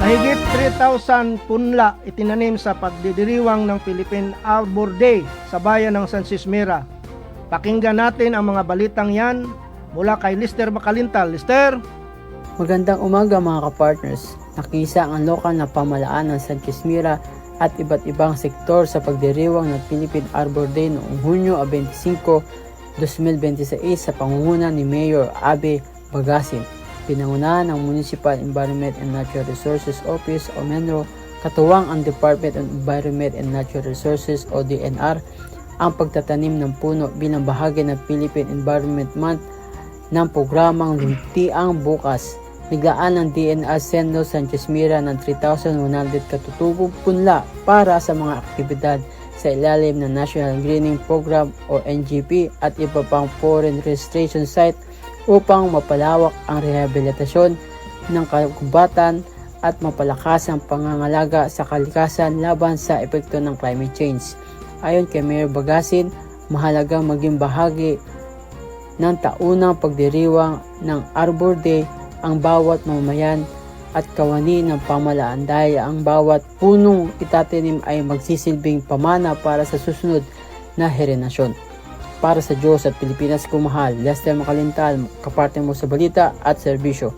Mahigit 3,000 punla itinanim sa pagdidiriwang ng Philippine Arbor Day sa bayan ng San Sismira. Pakinggan natin ang mga balitang yan mula kay Lister Makalintal. Lister? Magandang umaga mga kapartners. Nakisa ang lokal na pamahalaan ng San Sismira at iba't ibang sektor sa pagdiriwang ng Philippine Arbor Day noong Hunyo 25, 2026 sa pangunguna ni Mayor Abe Bagasin. Pinangunahan ng Municipal Environment and Natural Resources Office o MENRO, katuwang ang Department of Environment and Natural Resources o DNR, ang pagtatanim ng puno bilang bahagi ng Philippine Environment Month ng programang Luntiang Bukas. Naglaan ng DNR Senlo San Sismira ng 3,100 katutubong punla para sa mga aktibidad sa ilalim ng National Greening Program o NGP at iba pang foreign registration site upang mapalawak ang rehabilitasyon ng kagubatan at mapalakas ang pangangalaga sa kalikasan laban sa epekto ng climate change. Ayon kay Mayor Bagasin, mahalagang maging bahagi ng taunang pagdiriwang ng Arbor Day ang bawat mamayan at kawani ng pamahalaan dahil ang bawat punong itatanim ay magsisilbing pamana para sa susunod na henerasyon. Para sa Diyos at Pilipinas kumahal, Lester Makalintal, kaparte mo sa balita at serbisyo.